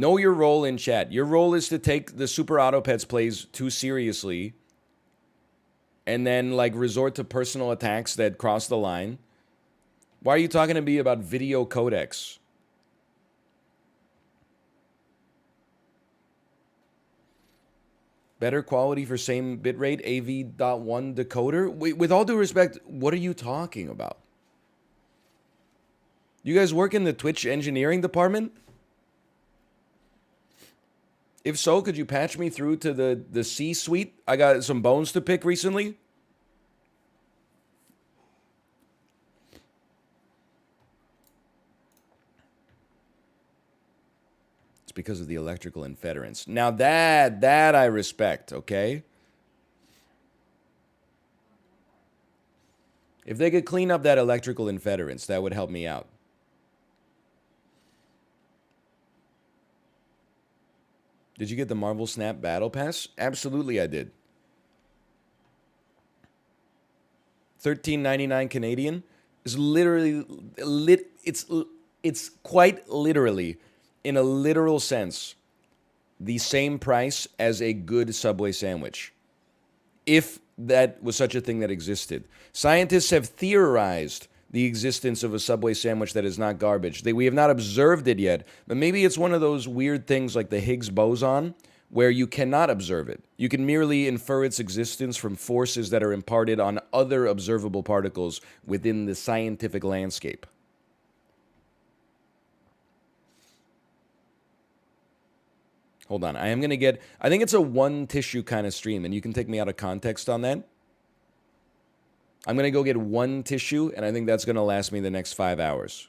Know your role in chat. Your role is to take the Super Auto Pets plays too seriously and then like resort to personal attacks that cross the line. Why are you talking to me about video codecs? Better quality for same bitrate, AV.1 decoder? With all due respect, what are you talking about? You guys work in the Twitch engineering department? If so, could you patch me through to the C-suite? I got some bones to pick recently. It's because of the electrical interference. Now that I respect, okay? If they could clean up that electrical interference, that would help me out. Did you get the Marvel Snap Battle Pass? Absolutely I did. $13.99 Canadian is literally it's quite literally, in a literal sense, the same price as a good Subway sandwich, if that was such a thing that existed. Scientists have theorized the existence of a Subway sandwich that is not garbage. We have not observed it yet, but maybe it's one of those weird things like the Higgs boson, where you cannot observe it. You can merely infer its existence from forces that are imparted on other observable particles within the scientific landscape. Hold on, I think it's a one tissue kind of stream, and you can take me out of context on that. I'm going to go get one tissue, and I think that's going to last me the next 5 hours.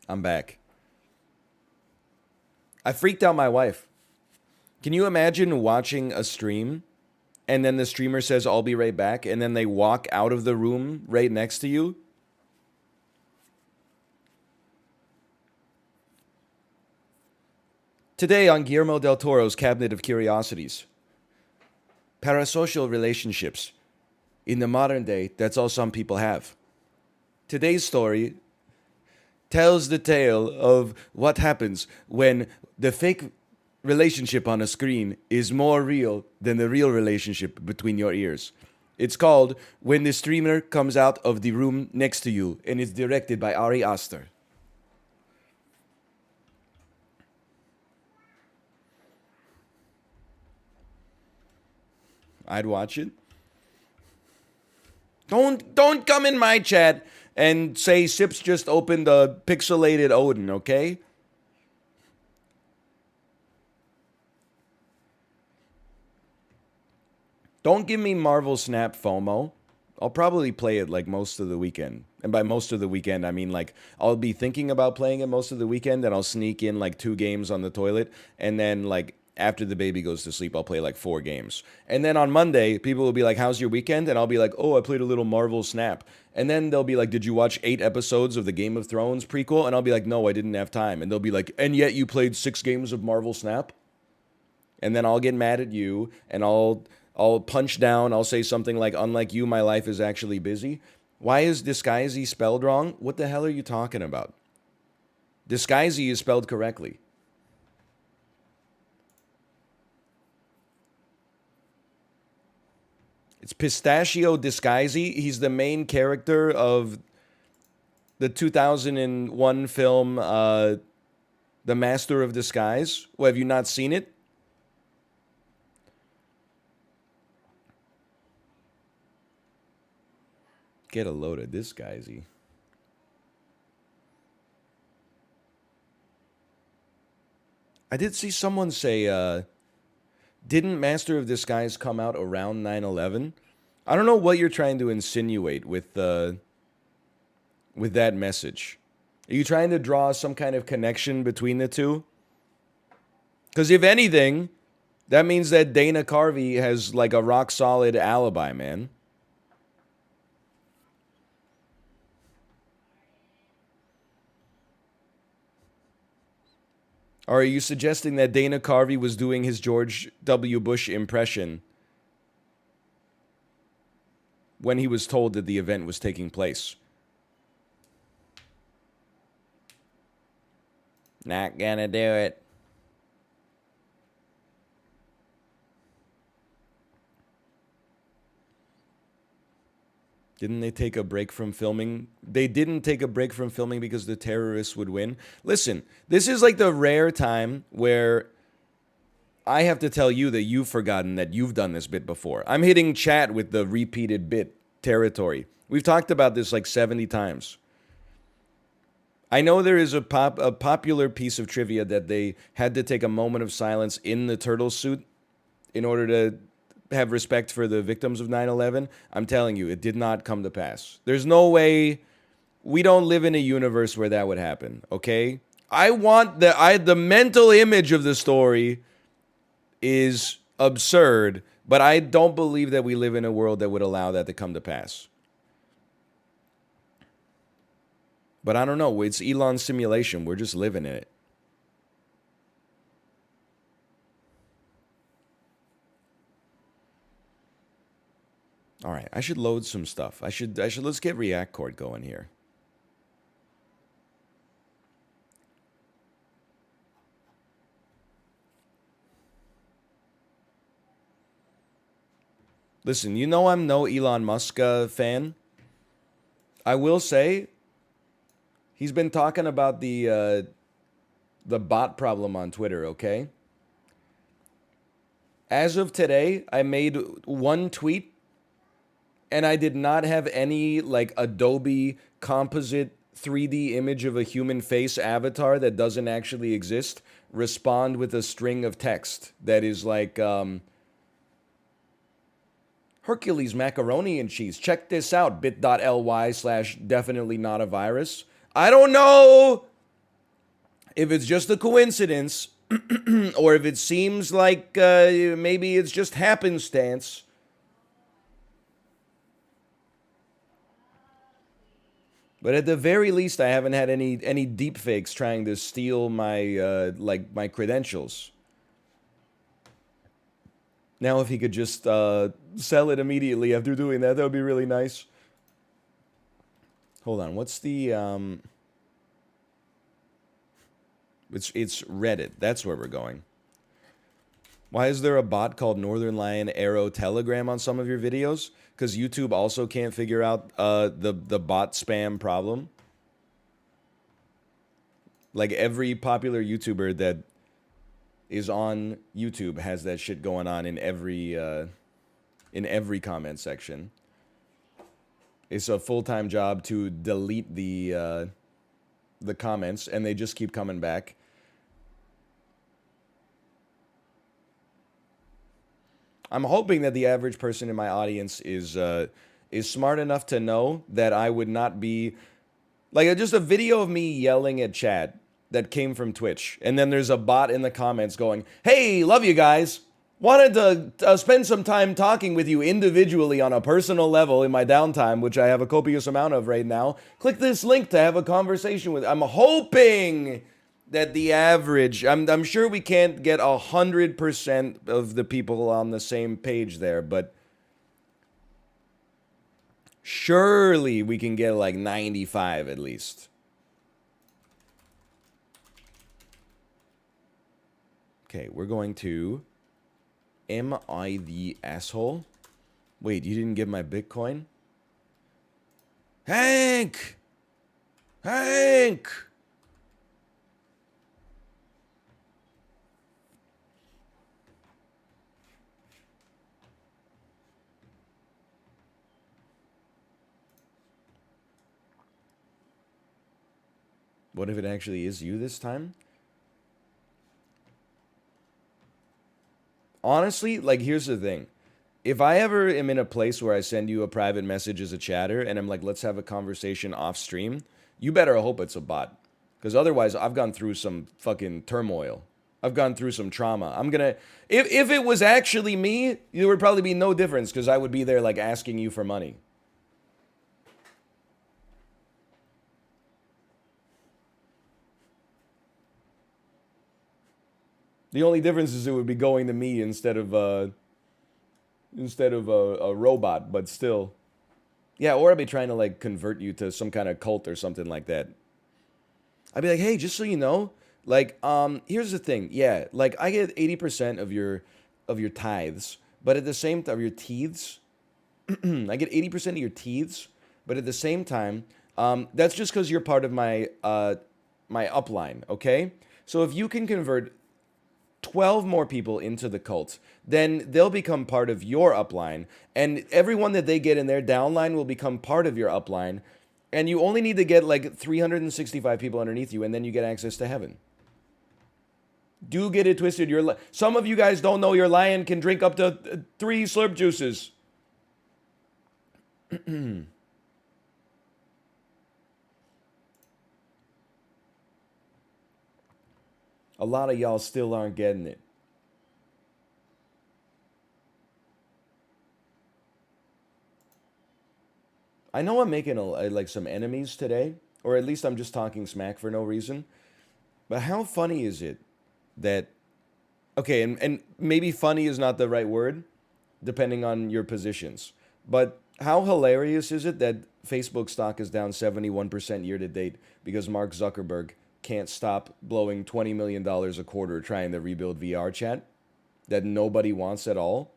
I'm back. I freaked out my wife. Can you imagine watching a stream and then the streamer says, "I'll be right back," and then they walk out of the room right next to you? Today on Guillermo del Toro's Cabinet of Curiosities, parasocial relationships. In the modern day, that's all some people have. Today's story tells the tale of what happens when the fake relationship on a screen is more real than the real relationship between your ears. It's called When the Streamer Comes Out of the Room Next to You, and it's directed by Ari Aster. I'd watch it. Don't come in my chat and say Sips just opened a pixelated Odin, okay? Don't give me Marvel Snap FOMO. I'll probably play it like most of the weekend. And by most of the weekend, I mean like I'll be thinking about playing it most of the weekend, and I'll sneak in like 2 games on the toilet, and then like after the baby goes to sleep, I'll play like 4 games. And then on Monday, people will be like, "How's your weekend?" And I'll be like, "Oh, I played a little Marvel Snap." And then they'll be like, "Did you watch 8 episodes of the Game of Thrones prequel?" And I'll be like, "No, I didn't have time." And they'll be like, "And yet you played 6 games of Marvel Snap?" And then I'll get mad at you, and I'll punch down. I'll say something like, "Unlike you, my life is actually busy." Why is disguisey spelled wrong? What the hell are you talking about? Disguisey is spelled correctly. It's Pistachio Disguisey. He's the main character of the 2001 film, The Master of Disguise. Well, have you not seen it? Get a load of Disguisey. I did see someone say, didn't Master of Disguise come out around 9/11? I don't know what you're trying to insinuate with with that message? Are you trying to draw some kind of connection between the two? Because if anything, that means that Dana Carvey has like a rock solid alibi, man. Or are you suggesting that Dana Carvey was doing his George W. Bush impression when he was told that the event was taking place? Not gonna do it. Didn't they take a break from filming? They didn't take a break from filming because the terrorists would win. Listen, this is like the rare time where I have to tell you that you've forgotten that you've done this bit before. I'm hitting chat with the repeated bit territory. We've talked about this like 70 times. I know there is a popular piece of trivia that they had to take a moment of silence in the turtle suit in order to have respect for the victims of 9/11. I'm telling you, it did not come to pass. There's no way. We don't live in a universe where that would happen, okay? I want the mental image of the story is absurd, but I don't believe that we live in a world that would allow that to come to pass. But I don't know. It's Elon's simulation. We're just living in it. All right, I should load some stuff. I should let's get React Chord going here. Listen, you know I'm no Elon Musk fan. I will say he's been talking about the bot problem on Twitter, okay? As of today, I made one tweet and I did not have any like Adobe composite 3D image of a human face avatar that doesn't actually exist respond with a string of text that is like Hercules macaroni and cheese. Check this out, bit.ly/definitely not a virus. I don't know if it's just a coincidence or if it seems like maybe it's just happenstance. But at the very least, I haven't had any deep fakes trying to steal my my credentials. Now, if he could just sell it immediately after doing that, that would be really nice. Hold on, what's the It's Reddit. That's where we're going. Why is there a bot called Northern Lion Arrow Telegram on some of your videos? Because YouTube also can't figure out the bot spam problem. Like every popular YouTuber that is on YouTube has that shit going on in every comment section. It's a full-time job to delete the comments, and they just keep coming back. I'm hoping that the average person in my audience is smart enough to know that I would not be like just a video of me yelling at chat that came from Twitch, and then there's a bot in the comments going, "Hey, love you guys. Wanted to spend some time talking with you individually on a personal level in my downtime, which I have a copious amount of right now. Click this link to have a conversation with." I'm hoping that the average, I'm sure we can't get 100% of the people on the same page there, but surely we can get like 95 at least. Okay, we're going to Am I the asshole? Wait, you didn't give my Bitcoin? Hank! Hank! What if it actually is you this time? Honestly, like, here's the thing. if I ever am in a place where I send you a private message as a chatter and I'm like, let's have a conversation off stream, you better hope it's a bot. Because otherwise, I've gone through some fucking turmoil. I've gone through some trauma. I'm gonna, if it was actually me, there would probably be no difference because I would be there like asking you for money. The only difference is it would be going to me instead of a robot, but still. Yeah, or I'd be trying to like convert you to some kind of cult or something like that. I'd be like, hey, just so you know, like, here's the thing. Yeah, like I get 80% of your tithes, but at the same time, of your teeths, I get 80% of your teeths, but at the same time, that's just because you're part of my upline. Okay, so if you can convert 12 more people into the cult, then they'll become part of your upline. And everyone that they get in their downline will become part of your upline. And you only need to get like 365 people underneath you, and then you get access to heaven. Do get it twisted. Some of you guys don't know your lion can drink up to 3 slurp juices. A lot of y'all still aren't getting it. I know I'm making like some enemies today, or at least I'm just talking smack for no reason. But how funny is it that okay, and maybe funny is not the right word, depending on your positions. But how hilarious is it that Facebook stock is down 71% year to date because Mark Zuckerberg can't stop blowing $20 million a quarter trying to rebuild VR chat that nobody wants at all?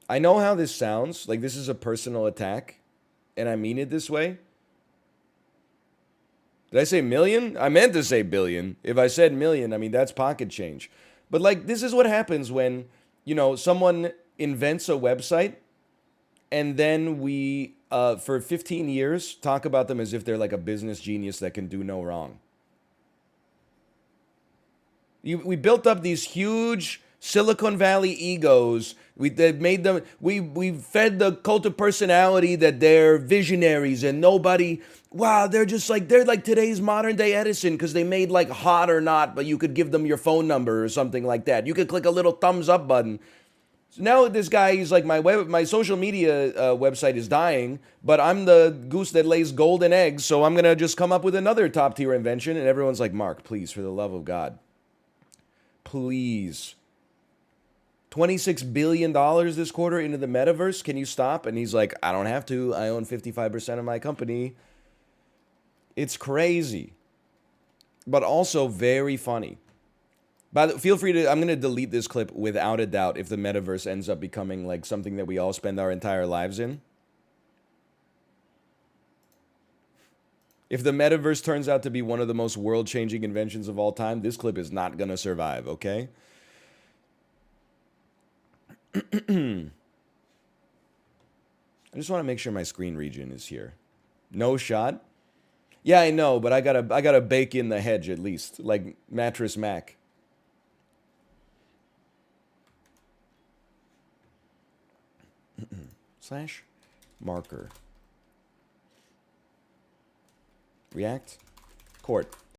I know how this sounds, like this is a personal attack, and I mean it this way. Did I say million? I meant to say billion. If I said million, I mean that's pocket change. But like this is what happens when, someone invents a website and then we for 15 years talk about them as if they're like a business genius that can do no wrong. We built up these huge Silicon Valley egos. That made them. We fed the cult of personality that they're visionaries and nobody. Wow, they're like today's modern day Edison because they made like hot or not, but you could give them your phone number or something like that. You could click a little thumbs up button. So now this guy, he's like my social media website is dying, but I'm the goose that lays golden eggs, so I'm gonna just come up with another top tier invention, and everyone's like, Mark, please, for the love of God, please. $26 billion this quarter into the metaverse. Can you stop? And he's like, I don't have to. I own 55% of my company. It's crazy, but also very funny. But feel free to, I'm going to delete this clip without a doubt if the metaverse ends up becoming like something that we all spend our entire lives in. If the metaverse turns out to be one of the most world changing inventions of all time, this clip is not going to survive, okay? I just want to make sure my screen region is here. No shot? Yeah, I know, but I gotta bake in the hedge at least, like Mattress Mac. Slash marker. React. Court.